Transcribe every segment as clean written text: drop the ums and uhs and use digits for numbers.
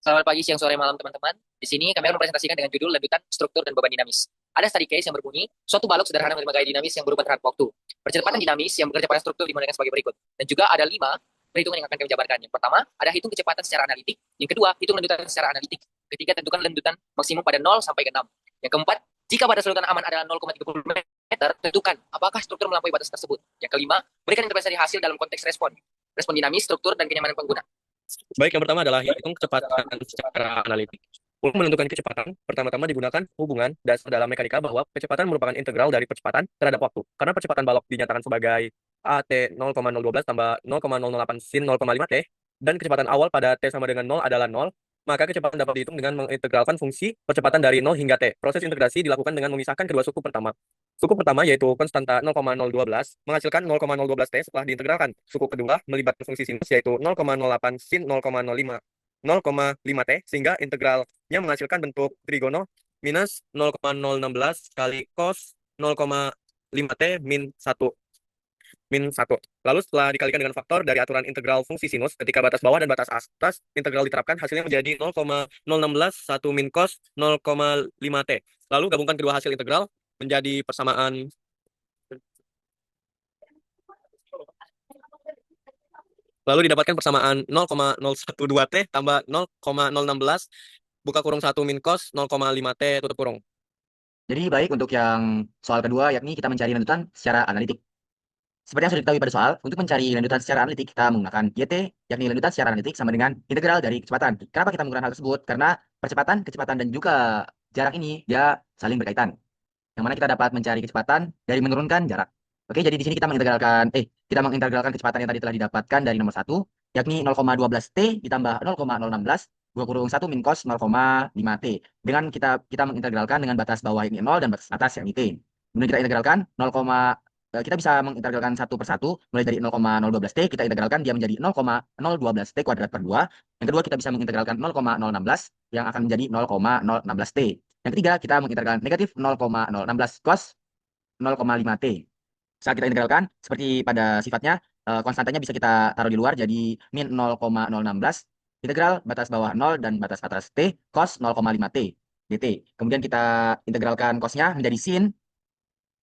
Selamat pagi, siang, sore, malam teman-teman. Di sini kami akan mempresentasikan dengan judul lanjutan struktur dan beban dinamis. Ada study case yang berbunyi, suatu balok sederhana menerima gaya dinamis yang berubah terhadap waktu. Percepatan dinamis yang bekerja pada struktur dimodalkan sebagai berikut. Dan juga ada 5 perhitungan yang akan kami jabarkan. Yang pertama, ada hitung kecepatan secara analitik. Yang kedua, hitung lanjutan secara analitik. Ketiga, tentukan lanjutan maksimum pada 0 sampai ke 6. Yang keempat, jika batas lanjutan aman adalah 0,30 meter, tentukan apakah struktur melampaui batas tersebut. Yang kelima, berikan interpretasi hasil dalam konteks respon. Respon dinamis, struktur, dan kenyamanan pengguna. Baik, yang pertama adalah hitung kecepatan secara analitik. Untuk menentukan kecepatan, pertama-tama digunakan hubungan dasar dalam mekanika bahwa kecepatan merupakan integral dari percepatan terhadap waktu. Karena percepatan balok dinyatakan sebagai AT 0,012 tambah 0,008 sin 0,5 T, dan kecepatan awal pada T sama dengan 0 adalah 0, maka kecepatan dapat dihitung dengan mengintegralkan fungsi percepatan dari 0 hingga T. Proses integrasi dilakukan dengan memisahkan kedua suku pertama. Suku pertama yaitu konstanta 0,012 menghasilkan 0,012 T setelah diintegralkan. Suku kedua melibatkan fungsi sinus yaitu 0,08 sin 0,05 T sehingga integralnya menghasilkan bentuk trigono minus 0,016 kali cos 0,5 T min 1. Lalu setelah dikalikan dengan faktor dari aturan integral fungsi sinus, ketika batas bawah dan batas atas integral diterapkan, hasilnya menjadi 0,016 1 min cos 0,5 T. Lalu gabungkan kedua hasil integral menjadi persamaan. Lalu didapatkan persamaan 0,012 T tambah 0,016 buka kurung 1 min cos 0,5 T tutup kurung. Jadi baik untuk yang soal kedua yakni kita mencari lanjutan secara analitik. Seperti yang sudah diketahui pada soal, untuk mencari lanjutan secara analitik kita menggunakan YT, yakni lanjutan secara analitik sama dengan integral dari kecepatan. Kenapa kita menggunakan hal tersebut? Karena percepatan, kecepatan dan juga jarak ini dia saling berkaitan. Yang mana kita dapat mencari kecepatan dari menurunkan jarak. Oke, jadi di sini kita mengintegralkan kecepatan yang tadi telah didapatkan dari nomor satu, yakni 0,12 T ditambah 0,016 2 kurung 1 min cos 0,5 T. Dengan kita mengintegralkan dengan batas bawah yang 0 dan batas atas yang T. Kemudian kita integralkan kita bisa mengintegralkan satu per satu mulai dari 0,012 T kita integralkan dia menjadi 0,012 T kuadrat per 2. Yang kedua kita bisa mengintegralkan 0,016 yang akan menjadi 0,016 T. Yang ketiga kita mengintegralkan negatif 0,016 cos 0,5 T. Saat kita integralkan seperti pada sifatnya konstantanya bisa kita taruh di luar jadi min 0,016 integral batas bawah 0 dan batas atas T cos 0,5 T dt. Kemudian kita integralkan cosnya menjadi sin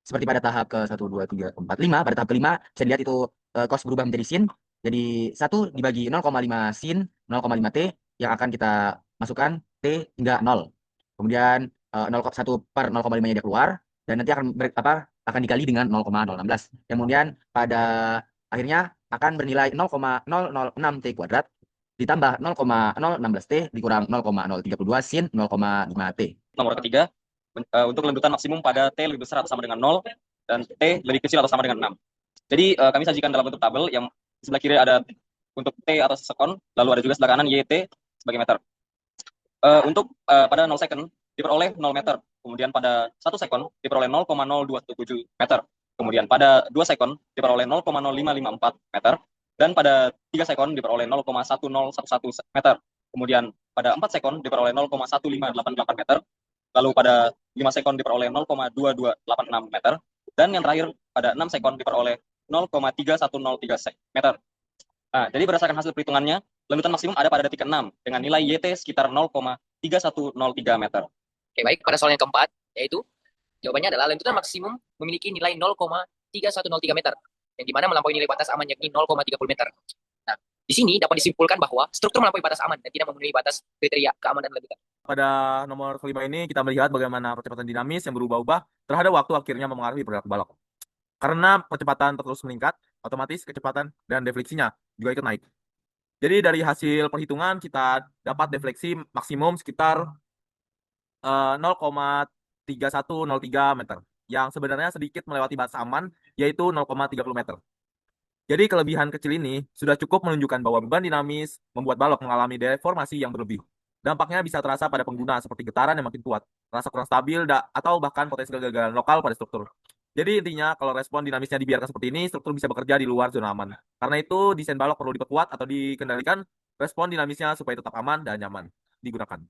seperti pada tahap ke 1, 2, 3, 4, 5. Pada tahap kelima, bisa dilihat itu cos berubah menjadi sin. Jadi 1 dibagi 0,5 sin 0,5 T yang akan kita masukkan T hingga 0. Kemudian 1 per 0,5-nya dia keluar. Dan nanti akan dikali dengan 0,016. Kemudian pada akhirnya akan bernilai 0,006 T kuadrat ditambah 0,016 T dikurang 0,032 sin 0,5 T. Nomor ketiga, untuk lanjutan maksimum pada T lebih besar atau sama dengan 0 dan T lebih kecil atau sama dengan 6. Jadi kami sajikan dalam bentuk tabel yang sebelah kiri ada untuk T atau sekon, lalu ada juga sebelah kanan YT sebagai meter. Untuk pada 0 second diperoleh 0 meter, kemudian pada 1 second diperoleh 0,0217 meter, kemudian pada 2 second diperoleh 0,0554 meter, dan pada 3 second diperoleh 0,1011 meter, kemudian pada 4 second diperoleh 0,1588 meter, lalu pada 5 second diperoleh 0,2286 meter, dan yang terakhir pada 6 second diperoleh 0,3103 meter. Nah, jadi berdasarkan hasil perhitungannya, lanjutan maksimum ada pada detik ke-6 dengan nilai YT sekitar 0,3103 meter. Oke, baik. Pada soal yang keempat, yaitu jawabannya adalah lanjutan maksimum memiliki nilai 0,3103 meter, yang dimana melampaui nilai batas aman yakni 0,30 meter. Nah, di sini dapat disimpulkan bahwa struktur melampaui batas aman dan tidak memenuhi batas kriteria keamanan lanjutan. Pada nomor kelima ini kita melihat bagaimana percepatan dinamis yang berubah-ubah terhadap waktu akhirnya mempengaruhi pergerakan balok. Karena percepatan terus meningkat, otomatis kecepatan dan defleksinya juga ikut naik. Jadi dari hasil perhitungan kita dapat defleksi maksimum sekitar 0,3103 meter, yang sebenarnya sedikit melewati batas aman, yaitu 0,30 meter. Jadi kelebihan kecil ini sudah cukup menunjukkan bahwa beban dinamis membuat balok mengalami deformasi yang berlebih. Dampaknya bisa terasa pada pengguna seperti getaran yang makin kuat, rasa kurang stabil, atau bahkan potensi kegagalan lokal pada struktur. Jadi intinya kalau respon dinamisnya dibiarkan seperti ini, struktur bisa bekerja di luar zona aman. Karena itu desain balok perlu diperkuat atau dikendalikan respon dinamisnya supaya tetap aman dan nyaman digunakan.